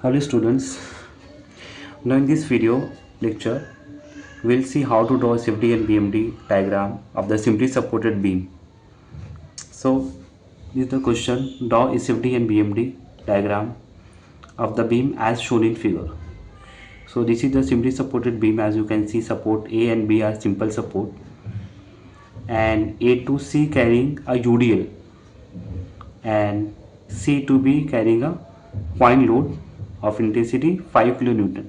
Hello students, now in this video lecture we'll see how to draw CFD and BMD diagram of the simply supported beam. So this is the question, draw a CFD and BMD diagram of the beam as shown in figure. So this is the simply supported beam. As you can see, support A and B are simple support and A to C carrying a UDL and C to B carrying a point load of intensity 5 kN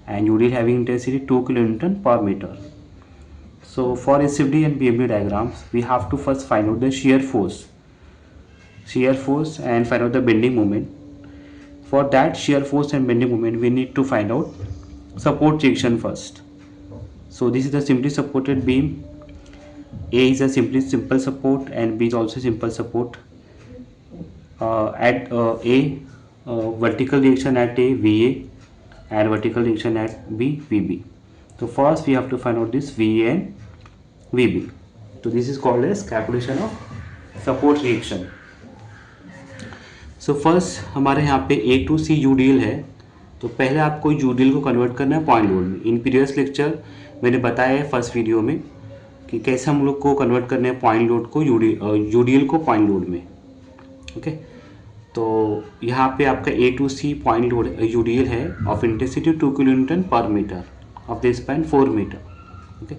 and UDL having intensity 2 kN per meter. So for SFD and BMD diagrams, we have to first find out the shear force and find out the bending moment. For that shear force and bending moment, we need to find out support reaction first. So this is the simply supported beam. A is a simple support and B is also simple support. At A, vertical reaction at A, VA, and vertical reaction at B, VB. So first we have to find out this VA and VB. So this is called as calculation of support reaction. So first हमारे यहाँ पे A to C UDL है, तो पहले आपको UDL को convert करना है पॉइंट लोड में. इन प्रीवियस लेक्चर मैंने बताया है फर्स्ट वीडियो में कि कैसे हम लोग को कन्वर्ट करना है पॉइंट लोड को UDL को पॉइंट लोड में. ओके, तो यहाँ पे आपका A to C point load UDL है ऑफ इंटेंसिटी 2 kN पर metre of the span 4 metre. Okay,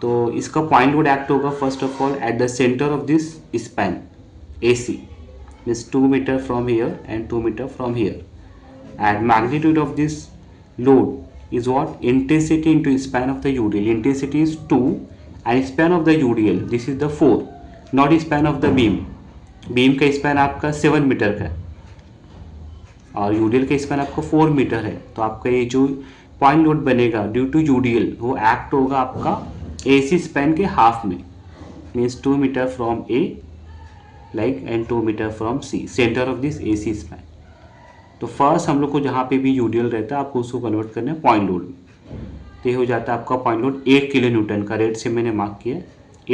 तो इसका पॉइंट लोड एक्ट होगा first of all at the centre of this span AC, means 2 meter from here and 2 meter from here, and magnitude of this load is what? Intensity into span of the UDL. Intensity is 2 and span of the UDL, this is the 4, not span of the beam. Beam का span आपका 7 metre का है और UDL का span आपका 4 metre है. तो आपका ये जो पॉइंट लोड बनेगा ड्यू टू यूडीएल वो एक्ट होगा आपका एसी स्पैन के हाफ में, means 2 metre from A like and 2 metre from C, centre of this AC span. तो फर्स्ट हम लोग को जहाँ पे भी यूडीएल रहता है आपको उसको कन्वर्ट करना है पॉइंट लोड में. तो ये हो जाता है आपका पॉइंट लोड 8 किलो न्यूटन का, रेट से मैंने मार्क किया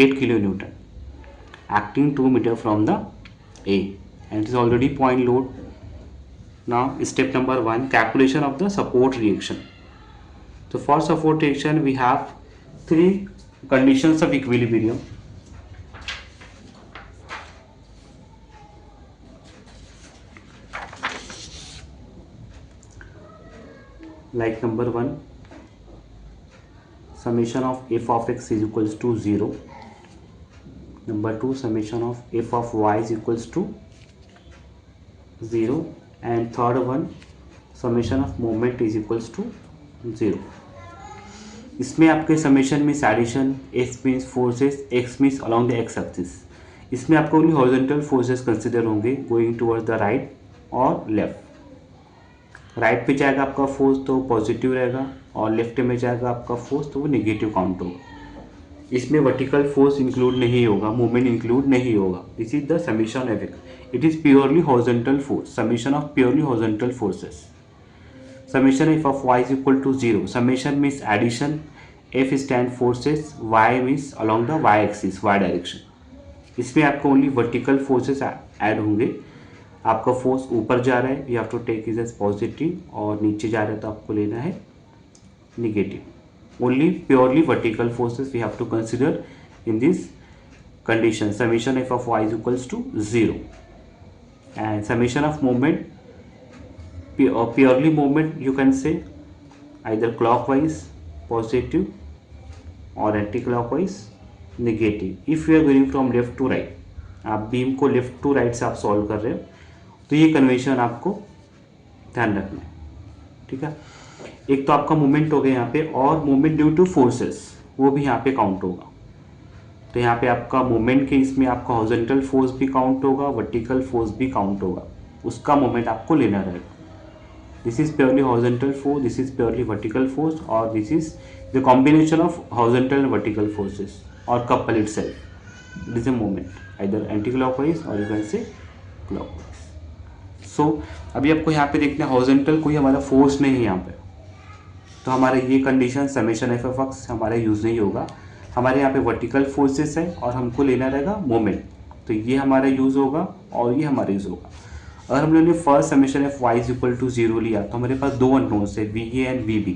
8 kilo Newton acting 2 meter from the A, and it is already point load. Now step number 1, calculation of the support reaction. So for support reaction we have 3 conditions of equilibrium. Like number 1, summation of f of x is equals to 0. Number 2, summation of f of y is equals to 0, and third one, summation of moment is equals to 0. इसमें आपके summation means addition, s means forces, x means along the x axis. इसमें आपको only horizontal forces consider होंगे going towards the right और left. Right पे जाएगा आपका force तो पॉजिटिव रहेगा और लेफ्ट में जाएगा आपका फोर्स तो वो नेगेटिव काउंट होगा. इसमें वर्टिकल फोर्स इंक्लूड नहीं होगा, मूवमेंट इंक्लूड नहीं होगा. This is the summation of x. It is purely horizontal force, summation of purely horizontal forces. Summation F of Y is equal to 0. Summation means addition, F stand forces, Y means along the Y axis, Y direction. इसमें आपको only vertical forces add होंगे. आपका force ऊपर जा रहा है, you have to take is as positive, और नीचे जा रहा है तो आपको लेना है negative. Only purely vertical forces we have to consider in this condition. Summation f of y is equals to 0, and summation of moment, purely movement you can say either clockwise positive or anti-clockwise negative. If you are going from left to right, आप beam को left to right से आप solve कर रहे हो तो ये convention आपको ध्यान रखना है. ठीक है, एक तो आपका मूवमेंट हो गया यहाँ पे, और मूवमेंट ड्यू टू फोर्सेस वो भी यहाँ पे काउंट होगा. तो यहाँ पे आपका मूवमेंट के इसमें आपका हॉरिजॉन्टल फोर्स भी काउंट होगा, वर्टिकल फोर्स भी काउंट होगा, उसका मूवमेंट आपको लेना रहेगा. This is purely horizontal force, this is purely vertical force, और this is the combination of horizontal and vertical forces और couple itself. It is a movement either anti clockwise और you can say clockwise. So अभी आपको यहाँ पे देखना है horizontal कोई हमारा फोर्स नहीं है यहाँ पे, तो हमारा ये condition summation F of x हमारा यूज़ नहीं होगा. हमारे यहाँ पे वर्टिकल फोर्सेस है और हमको लेना रहेगा मोमेंट, तो ये हमारा यूज़ होगा और ये हमारा यूज़ होगा. अगर हम लोगों ने first summation of y is equal to 0 लिया तो हमारे पास दो अननोन्स है VA and VB।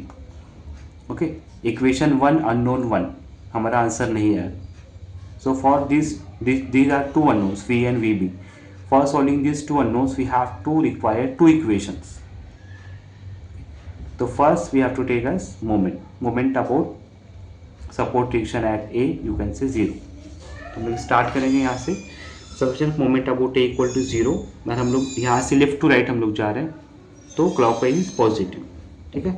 Okay, equation 1 unknown 1 हमारा आंसर नहीं है। So for these are two unknowns V and VB. For solving these two unknowns we have to require two equations. So first we have to take as moment about support reaction at A, you can say 0. तो हम लोग start करेंगे यहाँ से sufficient moment about A equal to 0। अगर हम लोग यहाँ से लेफ्ट टू राइट हम लोग जा रहे हैं तो क्लॉकवाइज इज पॉजिटिव। ठीक है,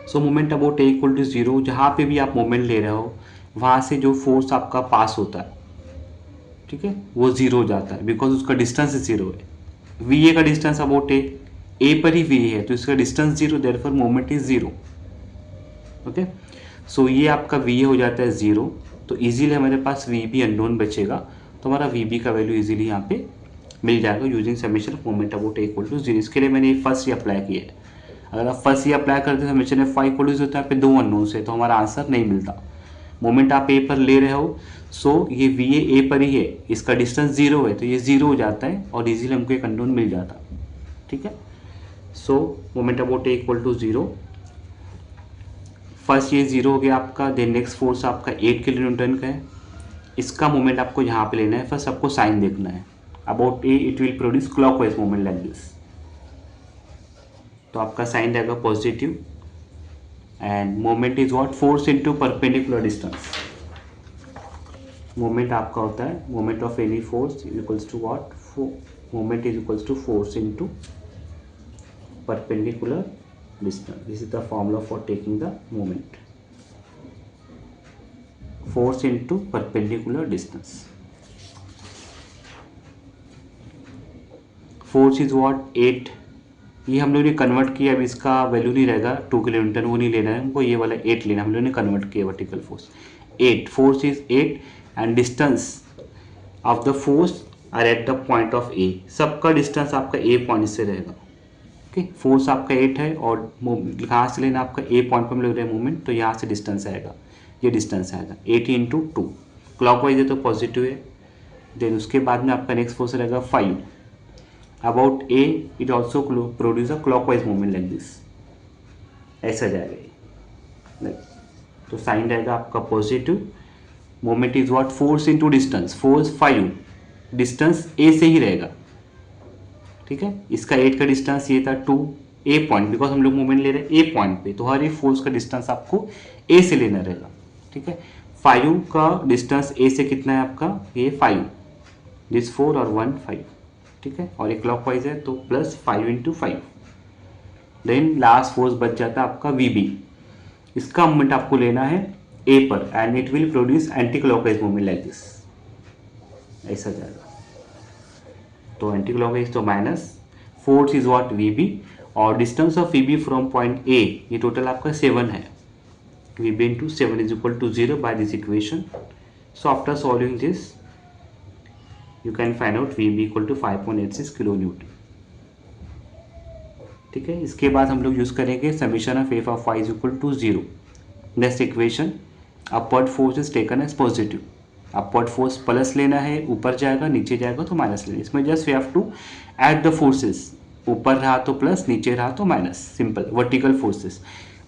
so moment about A equal to 0, जहाँ पे भी आप मोमेंट ले रहे हो वहाँ से जो फोर्स आपका पास होता है, ठीक है, वो 0 हो जाता है बिकॉज उसका डिस्टेंस 0 है। VA का डिस्टेंस अबाउट A पर ही VA है तो इसका distance 0, therefore moment is 0। Okay, so ये आपका VA हो जाता है 0, तो इजीली हमारे पास VB अननोन बचेगा, तो हमारा VB का वैल्यू इजीली यहाँ पे मिल जाएगा using summation of moment about A equal to 0। इसके लिए मैंने फर्स्ट ये अप्लाई किया है। अगर आप फर्स्ट ये अप्लाई करते हैं summation of five equal to 0 तो यहाँ पे दो अननोन्स है तो हमारा आंसर नहीं मिलता। मोमेंट आप A पर ले रहे हो, सो ये VA A पर ही है, इसका डिस्टेंस 0 है तो ये 0 हो जाता है और इजीली हमको एक अननोन मिल जाता। ठीक है, so moment about A equal to 0, first ये 0 हो गया आपका। देन नेक्स्ट फोर्स आपका 8 किलो न्यूटन का है, इसका मोमेंट आपको यहाँ पे लेना है। फर्स्ट आपको साइन देखना है, about A it will produce clockwise moment like this, तो आपका साइन रहेगा positive and moment is what, force into perpendicular distance. Moment आपका होता है moment of any force equals to what, moment is equals to force into perpendicular distance. This is the formula for taking the moment, force into perpendicular distance. Force is what, 8। ये हम लोगों ने convert किया, अब इसका value नहीं रहेगा 2 kilo Newton, वो नहीं लेना है हमको, ये वाला 8 लेना। हम लोगों ने कन्वर्ट किया vertical force 8, force is 8 and distance of the force are at the point of A। सबका डिस्टेंस आपका A पॉइंट से रहेगा। ओके, फोर्स आपका 8 है और कहाँ से लेना आपका A पॉइंट पर हम ले रहे हैं मोमेंट, तो यहाँ से डिस्टेंस आएगा, ये डिस्टेंस आएगा 80 इंटू 2, क्लॉकवाइज है तो पॉजिटिव है। देन उसके बाद में आपका नेक्स्ट फोर्स रहेगा 5 about A, it also produce a clockwise moment like this, ऐसा जाएगा लाइक, तो साइन रहेगा आपका positive. Moment is what, force into distance, force 5, distance A से ही रहेगा। ठीक है, इसका 8 का डिस्टेंस ये था 2 A पॉइंट, बिकॉज हम लोग मूवमेंट ले रहे हैं A पॉइंट पे, तो हर एक फोर्स का डिस्टेंस आपको A से लेना रहेगा। ठीक है, 5 का डिस्टेंस A से कितना है आपका, ये 5, दिस 4 और 1 5। ठीक है, और ये क्लॉकवाइज है तो plus 5 into 5। Then last force बच जाता है आपका VB, इसका मूवमेंट आपको लेना है A पर and it will produce anti clockwise movement like this, ऐसा जाएगा। तो एंटी क्लॉकवाइज तो minus, force is what VB और distance of VB from point A ये टोटल आपका 7 है। VB into 7 is equal to 0 by this equation. So after solving this you can find out VB equal to 5.86 kilonewton. ठीक है, इसके बाद हम लोग यूज़ करेंगे summation of F of y is equal to 0। Next equation, upward force is taken as positive, upward force plus लेना है, ऊपर जाएगा नीचे जाएगा तो माइनस लेना है। इसमें just we have to add the forces, ऊपर रहा तो प्लस, नीचे रहा तो minus, simple. Vertical forces,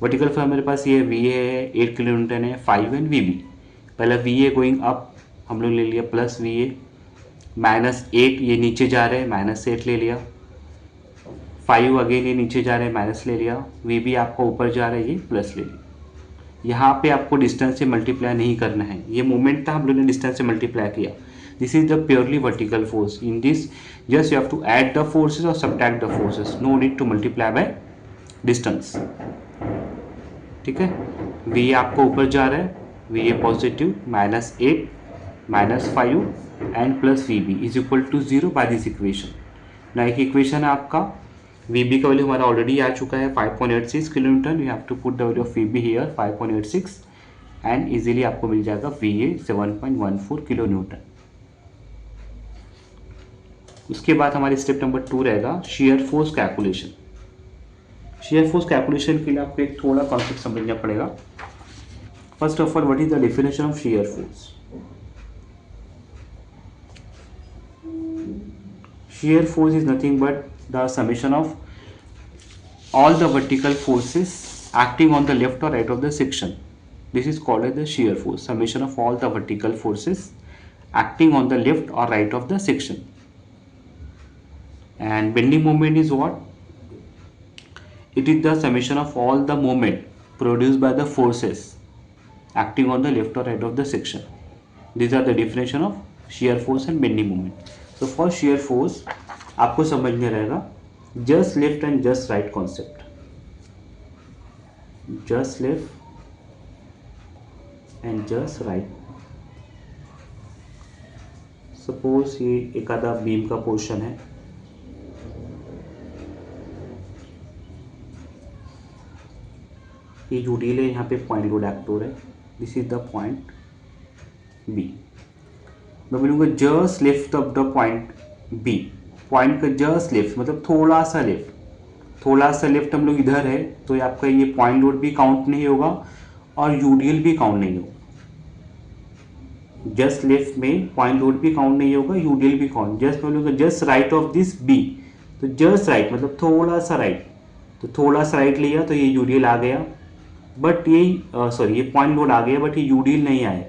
vertical force हमारे पास ये VA है 8 किलो न्यूटन है, 5 एंड VB। पहले VA गोइंग अप हम लोग ले लिया प्लस VA, -8 ये नीचे जा रहे हैं -8 ले लिया, 5 अगेन ये नीचे जा रहे हैं माइनस ले लिया, VB आपका ऊपर जा रहा है ये प्लस ले लिया। यहाँ पे आपको डिस्टेंस से मल्टीप्लाई नहीं करना है, ये मोमेंट था हम लोगों ने डिस्टेंस से मल्टीप्लाई किया। This is the purely vertical force, in this just you have to add the forces और subtract the forces, no need to multiply by distance. ठीक है, VA आपको ऊपर जा रहा है, VA positive, -8 -5 and plus VB is equal to 0 by this equation. ना एक इक्वेशन है आपका, VB का वैल्यू हमारा ऑलरेडी आ चुका है 5.86 kilonewton, you have to put the value of VB here 5.86 and easily आपको मिल जाएगा VA 7.14 किलो न्यूटन। उसके बाद हमारे स्टेप नंबर 2 रहेगा share force calculation. Shear force calculation के लिए आपको एक थोड़ा कॉन्सेप्ट समझना पड़ेगा। First of all, what is the definition of shear force? shear force is nothing but the summation of all the vertical forces acting on the left or right of the section. This is called as the shear force, summation of all the vertical forces acting on the left or right of the section. And bending moment is what? It is the summation of all the moment produced by the forces acting on the left or right of the section. These are the definition of shear force and bending moment. So for shear force आपको समझना रहेगा just left and just right concept. Just left and just right. Suppose ये एक आधा beam का portion है, ये UDL है, यहाँ पे पॉइंट लोड एक्ट हो रहा है, this is the point B. मैं बोलूँगा just left of the point B, point का जस्ट लेफ्ट मतलब थोड़ा सा लेफ्ट, थोड़ा सा लेफ्ट हम लोग इधर है, तो आपका ये पॉइंट लोड भी काउंट नहीं होगा और यूडीएल भी काउंट नहीं होगा. जस्ट लेफ्ट में पॉइंट लोड भी काउंट नहीं होगा, यूडीएल भी काउंट. जस्ट मैं बोलूँगा just right of this B, तो जस्ट राइट मतलब थोड़ा सा राइट, तो थोड़ा सा राइट लिया तो ये यूडीएल आ गया, बट ये ये पॉइंट लोड आ गया, बट ये यूडीएल नहीं आया.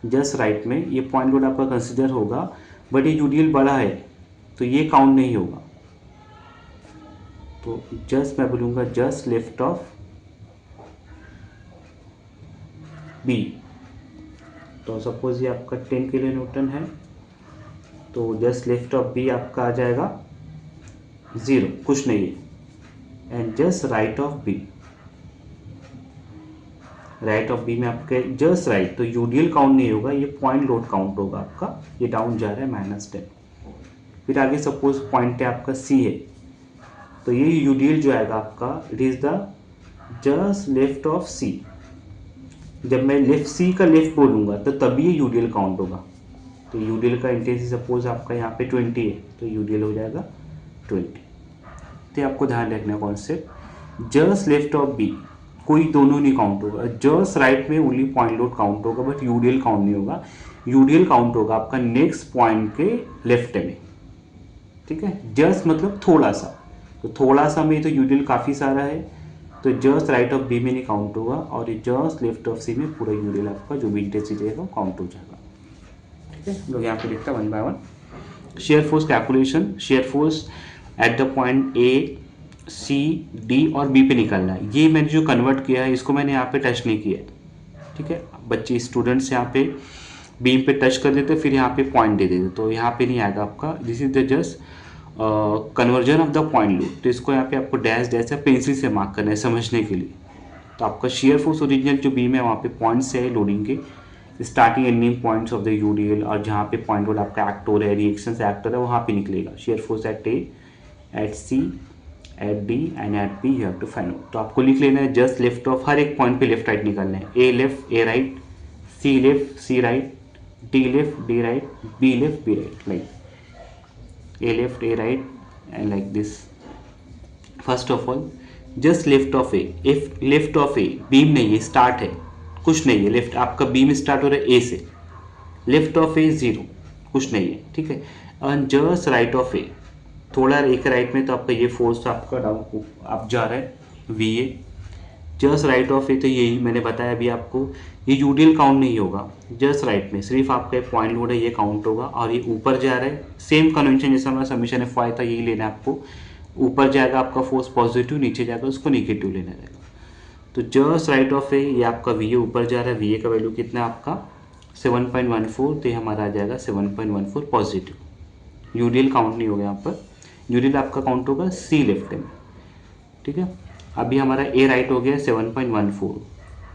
जस्ट राइट में ये पॉइंट लोड आपका कंसिडर होगा, बट ये यूडीएल बड़ा है तो ये काउंट नहीं होगा. तो जस्ट मैं बोलूँगा जस्ट लेफ्ट ऑफ बी, तो सपोज ये आपका 10 किलो न्यूटन है, तो जस्ट लेफ्ट ऑफ बी आपका आ जाएगा 0, कुछ नहीं है. And just right of B, right of B में आपके जस्ट राइट, तो यूडीएल काउंट नहीं होगा, ये पॉइंट लोड काउंट होगा आपका. ये डाउन जा रहा है -10. फिर आगे सपोज पॉइंट है आपका सी है, तो ये यूडीएल जो आएगा आपका, it is the just left of C. जब मैं लेफ्ट सी का लेफ्ट बोलूँगा तो तभी ये यूडीएल काउंट होगा. तो यूडीएल का इंटेंसिटी सपोज आपका यहाँ पे 20 है, तो यूडीएल हो जाएगा 20. तो आपको ध्यान रखना concept, just left of B कोई दोनों नहीं काउंट होगा. जस्ट राइट में ओनली पॉइंट लोड काउंट होगा, बट यूडीएल काउंट नहीं होगा. यूडीएल काउंट होगा आपका नेक्स्ट पॉइंट के लेफ्ट में. ठीक है, जस्ट मतलब थोड़ा सा, तो थोड़ा सा में तो यूडीएल काफ़ी सारा है, तो जस्ट राइट ऑफ बी में नहीं काउंट होगा, और ये जस्ट लेफ्ट ऑफ सी में पूरा यूडीएल आपका जो भी इंटेंसिटी रहेगा वो काउंट हो जाएगा. ठीक है, हम लोग यहाँ पे देखते हैं 1 by 1. Shear force calculation. Shear force at the point A, C, D और बी पे निकलना है. ये मैंने जो कन्वर्ट किया है इसको मैंने यहाँ पे टच नहीं किया है. ठीक है, बच्चे स्टूडेंट्स यहाँ पे बीम पे टच कर देते, फिर यहाँ पे पॉइंट दे देते, तो यहाँ पे नहीं आएगा आपका. This is the just conversion of the point load. तो इसको यहाँ पे आपको डैश डैश या पेंसिल से मार्क करना है समझने के लिए. तो आपका शेयर फोर्स ओरिजिनल जो बीम है वहाँ पे पॉइंट्स है लोडिंग के, starting ending points of the UDL, और जहाँ पे पॉइंट लोड आपका एक्ट हो रहा है, रिएक्शन से एक्ट हो रहा है, वहाँ पे निकलेगा. Shear force at A, at C, at D and at B you have to find out. तो आपको लिख लेना है जस्ट लेफ्ट ऑफ, हर एक पॉइंट पे लेफ्ट राइट निकालना है. A left, A right, C left, C right, D left, D right, B left, B right, like A left, A right and like this. First of all just left of A, if left of A beam नहीं है, start है, कुछ नहीं है. Left आपका beam start हो रहा है ए से, लेफ्ट ऑफ ए 0, कुछ नहीं है. ठीक है, और जस्ट राइट ऑफ ए, थोड़ा एक राइट में, तो आपका ये फोर्स आपका डाउन आप जा रहा है V A. Just right of A, तो यही मैंने बताया अभी आपको, ये यूडीएल काउंट नहीं होगा. जस्ट राइट में सिर्फ आपका पॉइंट लोड है, ये काउंट होगा. और ये ऊपर जा रहा है, सेम कन्वेंशन जैसा हमारा समीशन एफ आया था, यही लेना है आपको. ऊपर जाएगा आपका फोर्स पॉजिटिव, नीचे जाएगा उसको नेगेटिव लेना रहेगा. तो जस्ट राइट ऑफ ए, ये आपका वी ए ऊपर जा रहा है, वी ए का वैल्यू कितना है आपका 7.14, तो ये हमारा आ जाएगा 7.14 पॉजिटिव. यूडीएल काउंट नहीं होगा यहाँ पर, यूडीएल आपका काउंट होगा सी लेफ्ट में. ठीक है, अभी हमारा ए राइट हो गया 7.14.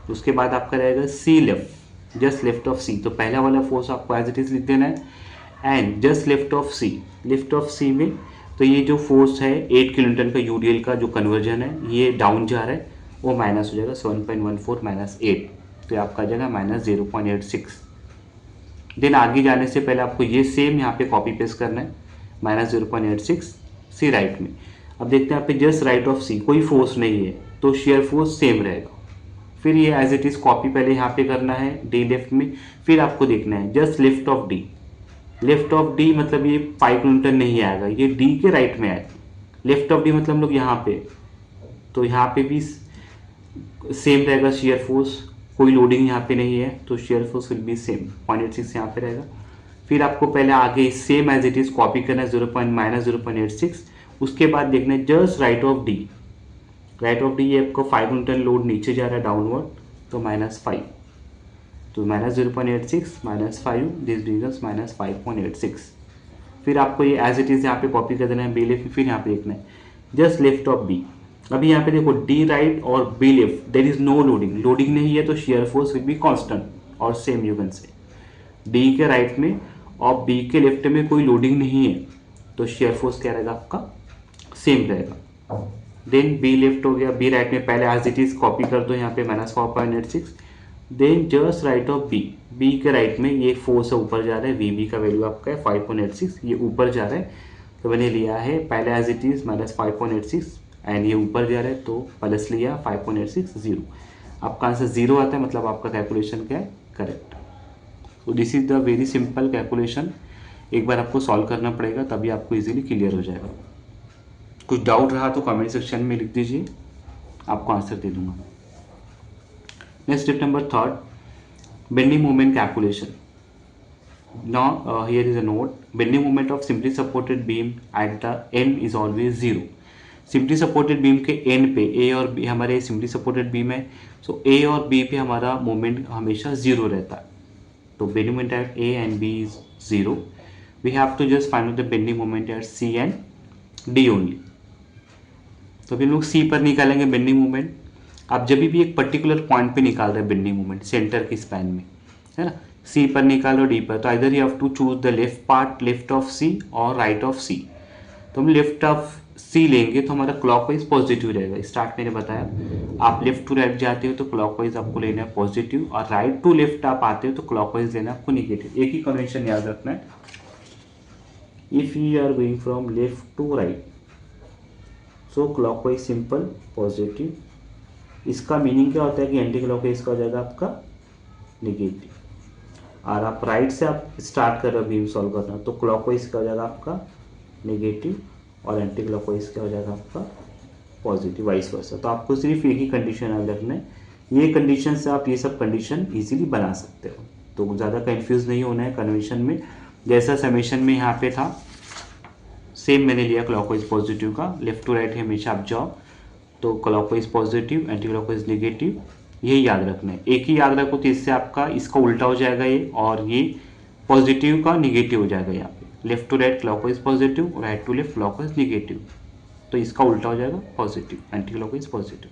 उसके बाद आपका रहेगा सी लेफ्ट, जस्ट लेफ्ट ऑफ सी. तो पहला वाला फोर्स आपको एज इट इज लिख देना है. And just left of C, left of C में तो ये जो फोर्स है 8 किलो न्यूटन का यूडीएल का जो कन्वर्जन है, ये डाउन जा रहा है, वो माइनस हो जाएगा 7.14 माइनस 8, तो ये आपका आ जाएगा -0.86. देन आगे जाने से पहले आपको ये सेम यहाँ पे कॉपी पेस्ट करना है, -0.86 सी राइट में. अब देखते हैं यहाँ पे जस्ट राइट ऑफ सी, कोई फोर्स नहीं है, तो शेयर फोर्स सेम रहेगा. फिर ये एज इट इज़ कॉपी पहले यहाँ पे करना है डी लेफ्ट में. फिर आपको देखना है just left of D, left of D मतलब ये 5 न्यूटन नहीं आएगा, ये डी के राइट में आएगा। लेफ्ट ऑफ डी मतलब हम लोग यहाँ पे, तो यहाँ पे भी सेम रहेगा शेयर फोर्स, कोई लोडिंग यहाँ पे नहीं है तो shear force will be same 0.86 यहाँ पे रहेगा। फिर आपको पहले आगे same as it is copy करना है, -0.86। उसके बाद देखना है just right of D, right of D ये आपको 5 न्यूटन लोड नीचे जा रहा है डाउनवर्ड, तो -5, तो -0.86 -5 दिस बिकम्स -5.86। फिर आपको ये एज इट इज यहाँ पे कॉपी कर देना है बी लेफ्ट, फिर यहाँ पे देखना है जस्ट लेफ्ट ऑफ बी। अभी यहाँ पे देखो डी राइट और B left, there is no loading, loading नहीं है तो shear force will be constant और same you can say. D के राइट में और बी के लेफ्ट में कोई लोडिंग नहीं है तो शेयर फोर्स क्या रहेगा आपका, सेम रहेगा। देन बी लेफ्ट हो गया, बी राइट में पहले एज इट इज कॉपी कर दो यहाँ पे -4.86। Then just right of B, B के राइट में ये फोर्स है ऊपर जा रहा है, वी बी का वैल्यू आपका है 5.86, ये ऊपर जा रहा है तो मैंने लिया है पहले एज इट इज -5.86 एंड ये ऊपर जा रहा है तो प्लस लिया 5.86 0। आपका आंसर 0 आता है मतलब आपका कैलकुलेशन क्या है, करेक्ट। तो this is the very simple calculation, एक बार आपको सॉल्व करना पड़ेगा तभी आपको इजीली क्लियर हो जाएगा। कुछ डाउट रहा तो कमेंट सेक्शन में लिख दीजिए, आपको आंसर दे दूंगा। Next step number 3, bending moment calculation. Now here is a note, bending moment of simply supported beam at the end is always 0। Simply supported beam के एंड पे ए और बी, हमारे सिम्पली सपोर्टेड बीम है सो ए और B पे हमारा moment हमेशा 0 रहता है, तो bending moment at A and B is 0। We have to just find out the bending moment at C and D only. तो अभी हम लोग सी पर निकालेंगे बेंडिंग मोमेंट। आप जब भी एक पर्टिकुलर पॉइंट पे निकाल रहे हैं बेंडिंग मोमेंट सेंटर के स्पैन में, है ना, सी पर निकालो डी पर, तो इधर you have to choose the left part, left of C और राइट ऑफ सी। तो हम लेफ्ट ऑफ सी लेंगे तो हमारा क्लॉकवाइज पॉजिटिव रहेगा। स्टार्ट मैंने बताया आप लेफ्ट टू राइट जाते हो तो क्लॉकवाइज आपको लेना है पॉजिटिव, और राइट टू लेफ्ट आप आते हो तो क्लॉकवाइज लेना है आपको नेगेटिव। एक ही कन्वेंशन याद रखना है, if you are going from left to right so clockwise simple positive. इसका मीनिंग क्या होता है कि एंटी क्लॉकवाइज का हो जाएगा आपका नेगेटिव, और आप राइट से आप स्टार्ट कर रहे हो बीम सॉल्व करना तो क्लॉकवाइज का हो जाएगा आपका नेगेटिव और एंटी क्लॉकवाइज क्या हो जाएगा आपका पॉजिटिव, वाइस वर्सा। तो आपको सिर्फ एक ही कंडीशन याद रखना है, ये कंडीशन से आप ये सब कंडीशन इजीली बना सकते हो, तो ज़्यादा कंफ्यूज नहीं होना है कन्वेंशन में। जैसा समेशन में यहाँ पे था सेम मैंने लिया क्लॉकवाइज पॉजिटिव का, लेफ्ट टू राइट हमेशा आप जाओ तो clockwise positive anti clockwise negative, यही याद रखना है। एक ही याद रखो तो इससे आपका इसका उल्टा हो जाएगा ये, और ये पॉजिटिव का निगेटिव हो जाएगा यहाँ पे, left to right clockwise positive, right to left clockwise negative, तो इसका उल्टा हो जाएगा पॉजिटिव, एंटी क्लॉकवाइज पॉजिटिव।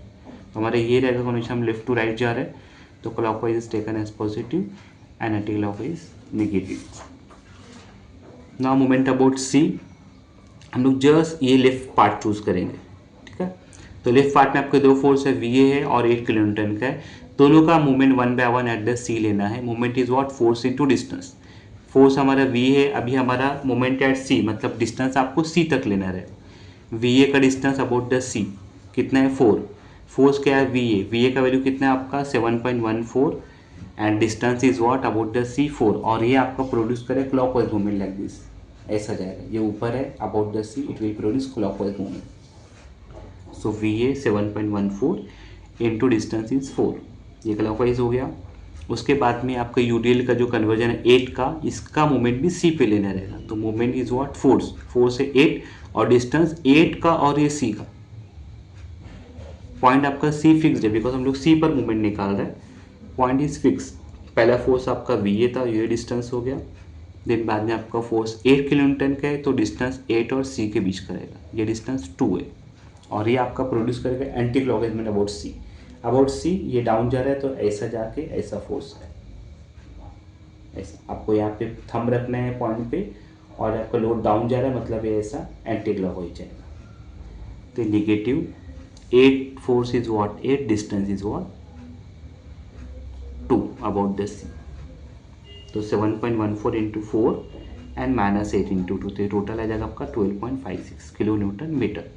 तो हमारे ये रहेगा कंडीशन, हम लेफ्ट टू राइट जा रहे हैं तो clockwise is taken as positive and anti clockwise negative. Now moment about C, हम लोग जस्ट ये लेफ्ट पार्ट चूज करेंगे, ठीक है। तो लेफ्ट पार्ट में आपके दो फोर्स है, वी ए है और 8 किलोन्यूटन का है, दोनों का मूवमेंट 1 बाय 1 एट द सी लेना है। Movement is what, force into distance. Force हमारा वी है, अभी हमारा मोमेंट एट सी मतलब डिस्टेंस आपको सी तक लेना रहेगा। वी ए का डिस्टेंस अबाउट द सी कितना है 4, फोर्स क्या है वी ए का वैल्यू कितना है आपका 7.14 and distance is what about the C 4, और ये आपका प्रोड्यूस करे क्लॉकवाइज मूवमेंट लाइक दिस, ऐसा जाएगा, ये ऊपर है about the C, it will produce clockwise movement. So V A 7.14 into distance is 4, ये क्लॉकवाइज हो गया। उसके बाद में आपका यूडीएल का जो कन्वर्जन है 8 का, इसका मूवमेंट भी सी पे लेना रहेगा, तो मूवमेंट इज व्हाट फोर्स है 8 और डिस्टेंस 8 का और ये सी का। पॉइंट आपका सी फिक्स्ड है बिकॉज हम लोग सी पर मूवमेंट निकाल रहे हैं, पॉइंट इज फिक्स। पहला फोर्स आपका वी ए था, ये डिस्टेंस हो गया, देन बाद में आपका फोर्स 8 किलोमीटर का है तो डिस्टेंस 8 और सी के बीच का रहेगा, ये डिस्टेंस 2 है, और ये आपका प्रोड्यूस करेगा एंटी क्लॉकवाइज में अबाउट सी। अबाउट सी ये डाउन जा रहा है तो ऐसा जाके ऐसा फोर्स है, ऐसा आपको यहाँ पे थंब रखना है पॉइंट पे, और आपका लोड डाउन जा रहा है मतलब ये ऐसा एंटी क्लॉकवाइज जाएगा। तो negative 8 force is what 8, distance is what 2 about the C, तो 7.14 इंटू 4 एंड -8 इंटू 2, तो टोटल आ जाएगा आपका 12.56 kilo newton metre.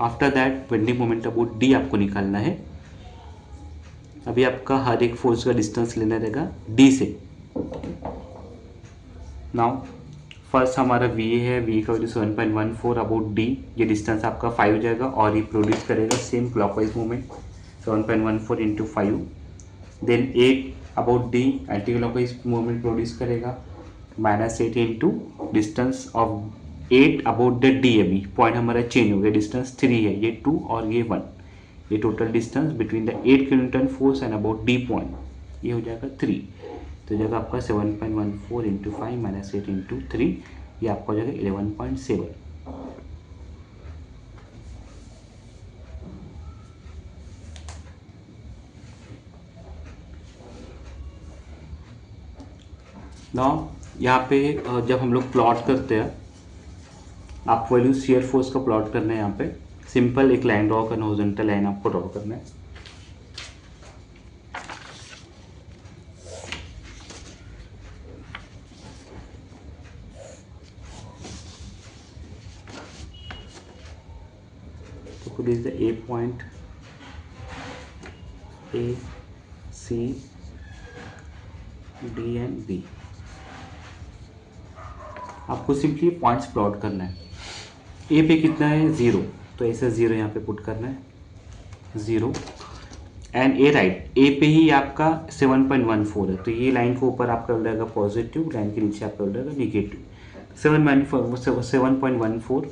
After that bending moment about D आपको निकालना है। अभी आपका हर एक फोर्स का डिस्टेंस लेना रहेगा डी से। नाउ फर्स्ट हमारा वी है, वी का वैल्यू 7.14 अबाउट डी, ये डिस्टेंस आपका 5 हो जाएगा और ये प्रोड्यूस करेगा same clockwise movement 7.14 into 5। Then 8 about D anti clockwise movement produce करेगा -8 into distance of 8 about the D. अभी पॉइंट हमारा चेंज हो गया, डिस्टेंस 3 है, ये 2 और ये 1, ये total distance between the 8 kilonewton force and about D point, ये हो जाएगा 3। तो जगह आपका 7.14 इंटू 5 -8 इंटू 3, ये आपका हो जाएगा 11.7। नाउ यहाँ पे जब हम लोग प्लॉट करते हैं, आप वैल्यू शियर फोर्स का प्लॉट करना है। यहाँ पे सिंपल एक लाइन ड्रॉ करना, हॉरिजॉन्टल लाइन आपको ड्रॉ करना है। तो खुद is the A point, A C D and B. आपको सिंपली पॉइंट्स प्लॉट करना है। ए पे कितना है 0, तो ऐसे 0 यहाँ पे पुट करना है 0 एंड ए राइट। ए पे ही आपका 7.14 है, तो ये लाइन के ऊपर आपका हो जाएगा पॉजिटिव, लाइन के नीचे आपका हो जाएगा निगेटिव 7.14।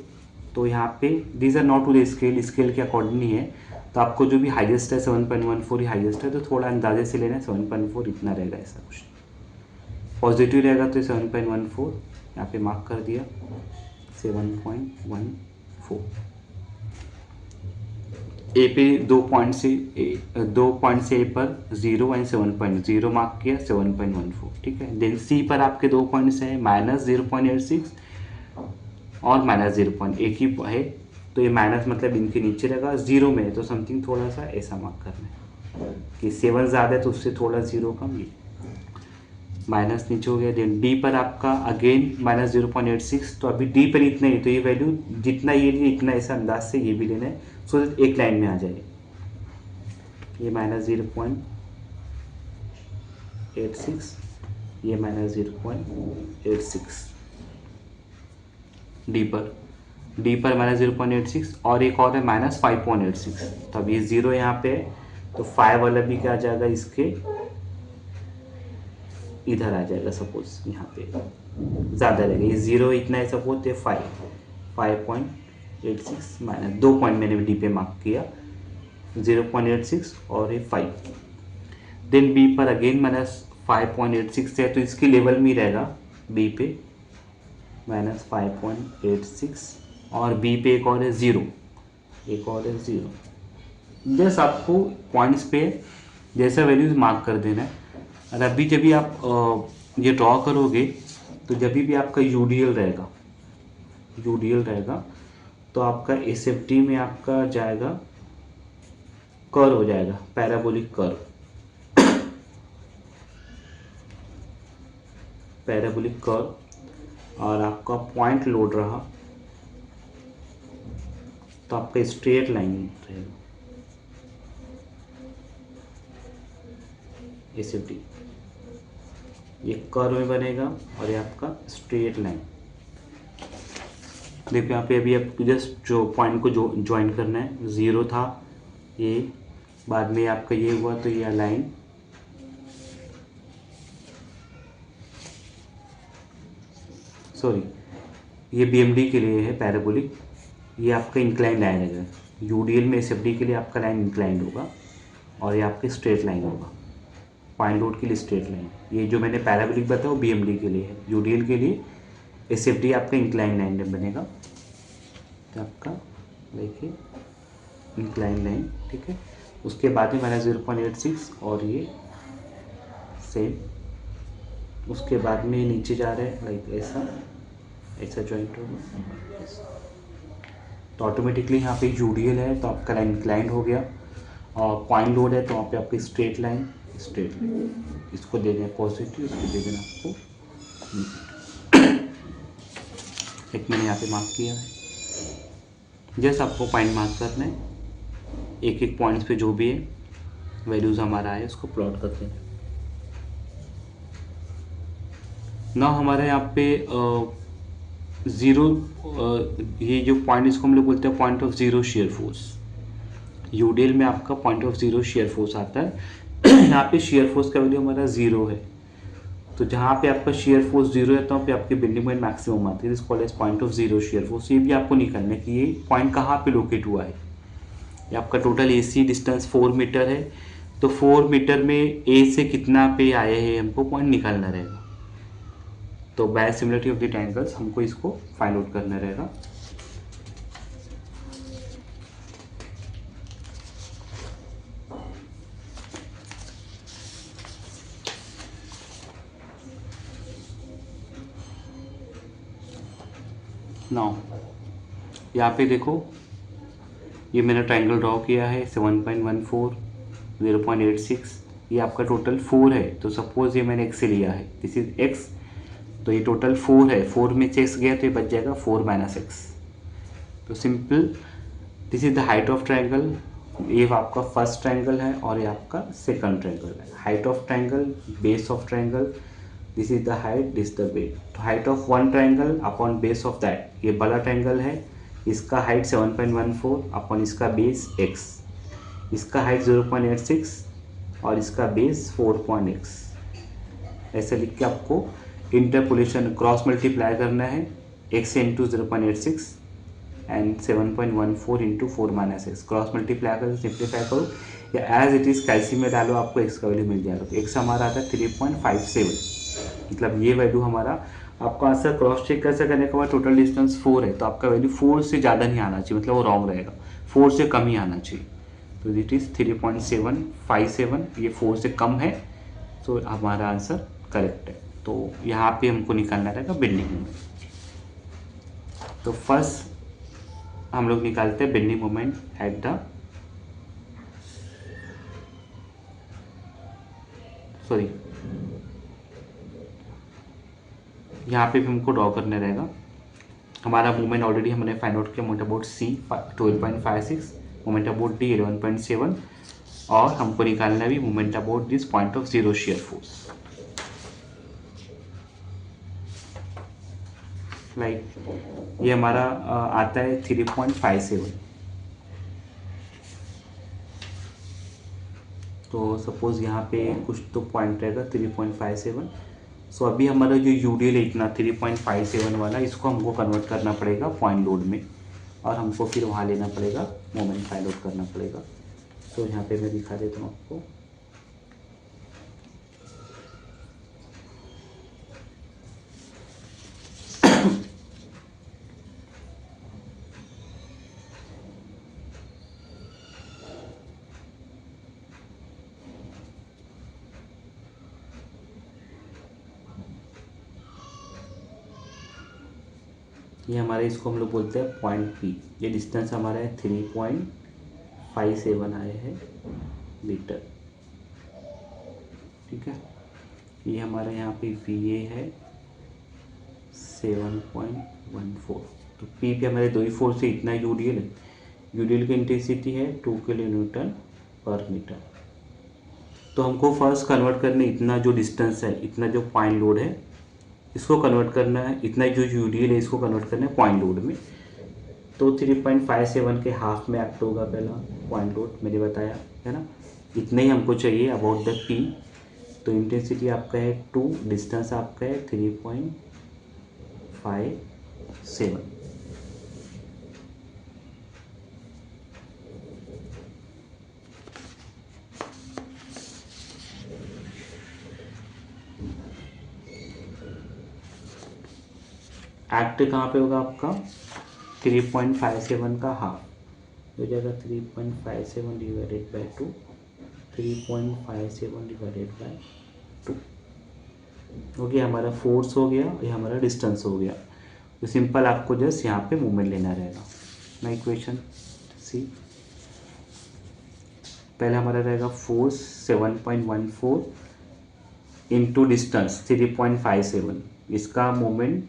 तो यहाँ पे these are not to the scale, scale के अकॉर्डिंग नहीं है, तो आपको जो भी हाईएस्ट है 7.14 ही हाईएस्ट है, तो थोड़ा अंदाजे से लेना है 7.4 इतना रहेगा, ऐसा कुछ पॉजिटिव रहेगा तो 7.14 यहाँ पे मार्क कर दिया 7.14। ए पे 2 पॉइंट से ए पर 0 एंड 7.0 मार्क किया 7.14, ठीक है। देन सी पर आपके 2 पॉइंट्स हैं -0.86 और -0.1 ही है, तो ये माइनस मतलब इनके नीचे रहेगा, 0 में है तो समथिंग थोड़ा सा ऐसा मार्क करना है कि 7 ज़्यादा है तो उससे थोड़ा 0 कम, ये माइनस नीचे हो गया। देन डी पर आपका अगेन -0.86, तो अभी डी पर इतना ही, तो ये वैल्यू जितना ये लिए इतना ऐसा अंदाज से ये भी लेना है, सो एक लाइन में आ जाए। ये -0.86, ये -0.86 डी पर -0.86 और एक और है -5.86, तो अब ये 0 यहाँ पे है, तो 5 वाला भी क्या आ जाएगा, इसके इधर आ जाएगा। सपोज यहाँ पे ज़्यादा रहेगा, ये 0 इतना है, सपोज ये 5.86 माइनस 2 पॉइंट मैंने डी पे मार्क किया 0.86 और ये 5। देन बी पर अगेन -5.86 है, तो इसकी लेवल में ही रहेगा बी पे -5.86 और बी पे एक और है 0, एक और है 0। जस्ट आपको पॉइंट्स पे जैसा वैल्यूज मार्क कर देना है। और अभी जब भी आप ये ड्रॉ करोगे, तो जब भी आपका यूडीएल रहेगा तो आपका एसएफटी में आपका जाएगा कर्व हो जाएगा, पैराबोलिक कर्व, और आपका पॉइंट लोड रहा तो आपका स्ट्रेट लाइन रहेगा एसएफटी, ये कर्व में बनेगा और ये आपका स्ट्रेट लाइन। देखो यहाँ पे अभी आप जस्ट जो पॉइंट को ज्वाइन करना है, 0 था ये, बाद में आपका ये हुआ, तो ये लाइन ये बीएमडी के लिए है पैराबोलिक, ये आपका इंक्लाइन लाइन है। यूडीएल में एसएफडी के लिए आपका लाइन इंक्लाइंड होगा और ये आपकी स्ट्रेट लाइन होगा, पॉइंट लोड के लिए स्ट्रेट लाइन। ये जो मैंने पैराबोलिक बताया वो बीएमडी के लिए है, यूडीएल के लिए एसएफडी आपका इंक्लाइन लाइन में बनेगा, तो आपका देखिए इंक्लाइन लाइन, ठीक है। उसके बाद में -0.86 और ये सेम, उसके बाद में नीचे जा रहे हैं लाइक ऐसा जॉइंट होगा, तो ऑटोमेटिकली यहाँ पे यूडीएल है तो आपका लाइन इंक्लाइंड हो गया, और पॉइंट लोड है तो वहाँ पे आपकी स्ट्रेट लाइन, इसको दे दें पॉजिटिव, इसको दे देना आपको एक मैंने यहाँ पे मार्क किया है। जैसे आपको पॉइंट मार्क करना है एक एक पॉइंट्स पे जो भी है, वैल्यूज़ हमारा है उसको प्लॉट करते हैं। ना हमारे यहाँ पे ज़ीरो, ये जो पॉइंट इसको हम लोग बोलते हैं point of zero shear force. UDL में आपका point of zero shear force आता है। यहाँ पे शेयर फोर्स का वैल्यू हमारा ज़ीरो है, तो जहाँ पे आपका शेयर फोर्स जीरो है तो वहाँ पे आपकी बेंडिंग मोमेंट मैक्सिमम आती है, is called as point of zero shear force. ये भी आपको निकालना है कि ये पॉइंट कहाँ पे लोकेट हुआ है। ये आपका टोटल एसी डिस्टेंस 4 मीटर है, तो 4 मीटर में ए से कितना पे आए हैं हमको पॉइंट निकालना रहेगा। तो by similarity of the triangles हमको इसको फाइंड आउट करना रहेगा। नाउ यहाँ पे देखो, ये मैंने ट्रायंगल ड्रॉ किया है 7.14, 0.86, ये आपका टोटल 4 है। तो सपोज ये मैंने x से लिया है, दिस इज x, तो ये टोटल 4 है, 4 में से x गया तो ये बच जाएगा 4 - x। तो simple, this is the height of triangle. ये आपका फर्स्ट ट्रायंगल है और ये आपका सेकंड ट्रायंगल है। Height of triangle, base of triangle, this is the height, this the base. तो height of one triangle upon base of that, ये बड़ा ट्रायंगल है, इसका हाइट 7.14 अपॉन इसका बेस x, इसका हाइट 0.86 और इसका बेस 4.x। ऐसे लिख के आपको इंटरपोलेशन क्रॉस मल्टीप्लाई करना है, x into 0.86 and 7.14 into 4 - x। Cross multiply करो, सिंप्लीफाई करो या एज इट इज़ कैल्सियम में डालो, आपको x का वैल्यू मिल जाएगा। तो x हमारा आता है 3.57, मतलब ये वैल्यू हमारा। आपको आंसर क्रॉस चेक कैसे करने के बाद टोटल डिस्टेंस 4 है, तो आपका वैल्यू 4 से ज़्यादा नहीं आना चाहिए, मतलब वो रॉन्ग रहेगा, 4 से कम ही आना चाहिए। तो इट इज़ 3.757, ये 4 से कम है, तो हमारा आंसर करेक्ट है। तो यहाँ पे हमको निकालना रहेगा बेंडिंग मोमेंट। तो फर्स्ट हम लोग निकालते हैं bending moment at the, sorry, यहाँ पे भी हमको ड्रॉ करने रहेगा। हमारा मूवमेंट ऑलरेडी हमने फाइंड आउट किया, moment about C 12.56, moment about D 11.7, और हमको निकालना भी movement about this point of zero shear force. Like ये हमारा आता है 3.57। तो सपोज यहाँ पे कुछ तो पॉइंट रहेगा 3.57। सो अभी हमारा जो यूडीएल है इतना 3.57 वाला, इसको हमको कन्वर्ट करना पड़ेगा पॉइंट लोड में, और हमको फिर वहाँ लेना पड़ेगा, मोमेंट फाइंड आउट करना पड़ेगा। तो यहाँ पे मैं दिखा देता हूँ आपको। ये हमारे, इसको हम लोग बोलते हैं पॉइंट पी। ये डिस्टेंस हमारा है 3.57 आए हैं मीटर, ठीक है। ये हमारा यहाँ पे वी ए है 7.14। तो पी पे हमारे 2 ही फोर्स से इतना यूडीएल है। यूडीएल की इंटेंसिटी है 2 किलोन्यूटन पर मीटर। तो हमको फर्स्ट कन्वर्ट करने, इतना जो डिस्टेंस है, इतना जो पॉइंट लोड है, इसको कन्वर्ट करना है, इतना जो यूडीएल है इसको कन्वर्ट करना है पॉइंट लोड में। तो 3.57 के हाफ में एक्ट होगा पहला पॉइंट लोड, मैंने बताया है ना। इतना ही हमको चाहिए अबाउट द पी। तो इंटेंसिटी आपका है 2, डिस्टेंस आपका है 3.57। एक्ट कहाँ पे होगा आपका, 3.57 का हाफ हो जाएगा 3.57 डिवाइडेड बाई 2, 3.57 डिवाइडेड बाई 2 हो गया। हमारा फोर्स हो गया, ये हमारा डिस्टेंस हो गया। तो सिंपल आपको जस्ट यहाँ पे मूवमेंट लेना रहेगा। ना इक्वेशन सी, पहले हमारा रहेगा फोर्स 7.14 इंटू डिस्टेंस 3.57, इसका मूवमेंट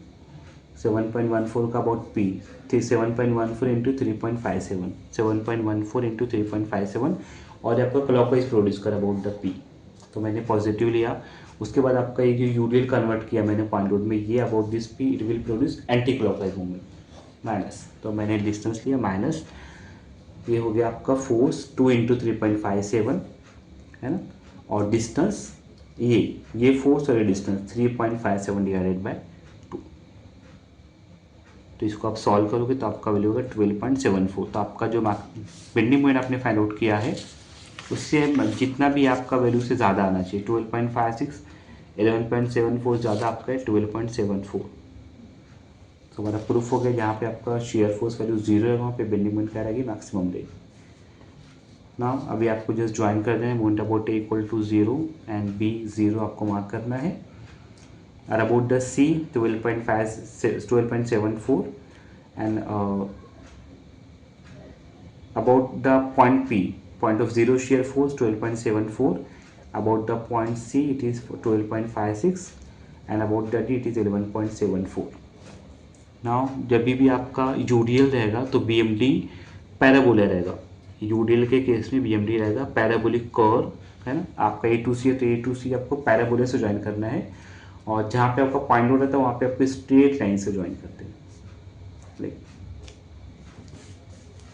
7.14 का अबाउट पी, 7.14 इंटू 3.57, 7.14 इंटू 3.57 और ये आपका क्लॉकवाइज प्रोड्यूस करा अबाउट द पी, तो मैंने पॉजिटिव लिया। उसके बाद आपका ये जो यूडीएल कन्वर्ट किया मैंने पॉइंट लोड में, ये about this P it will produce anti clockwise movement minus, तो मैंने डिस्टेंस लिया माइनस। ये हो गया आपका फोर्स 2 × 3.57 है ना, और डिस्टेंस ये फोर्स और ये डिस्टेंस 3.57 डिवाइडेड बाय 2, तो इसको आप सॉल्व करोगे तो आपका वैल्यू होगा 12.74। तो आपका जो बेंडिंग मोमेंट आपने फाइंड आउट किया है उससे जितना भी आपका वैल्यू से ज़्यादा आना चाहिए, 12.56 11.74 ज़्यादा आपका है 12.74। तो हमारा प्रूफ हो गया, जहाँ पे आपका शेयर फोर्स वैल्यू 0 है वहाँ पे बेंडिंग मोमेंट क्या रहेगी, मैक्सिमम रहेगी। ना अभी आपको जस्ट ज्वाइन कर देना है, moment about A equal to 0 and B 0 आपको मार्क करना है, और about the C 12.74 and about the point P, point of zero shear force 12.74, about the point C it is 12.56 and about the D it is 11.74। now जब भी आपका UDL रहेगा तो BMD parabola रहेगा, यूडीएल के केस में BMD रहेगा parabolic curve है ना, आपका A to C है तो A to C आपको पैराबोला से ज्वाइन करना है, और जहाँ पे आपका पॉइंट लोड रहता है वहाँ पे आपको स्ट्रेट लाइन से ज्वाइन करते हैं, लाइक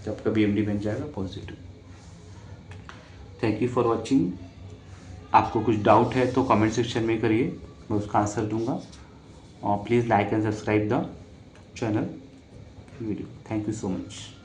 तो आपका BMD बन जाएगा positive. Thank you for watching. आपको कुछ डाउट है तो कमेंट सेक्शन में करिए, मैं उसका आंसर दूंगा, और please like and subscribe the channel video. Thank you so much.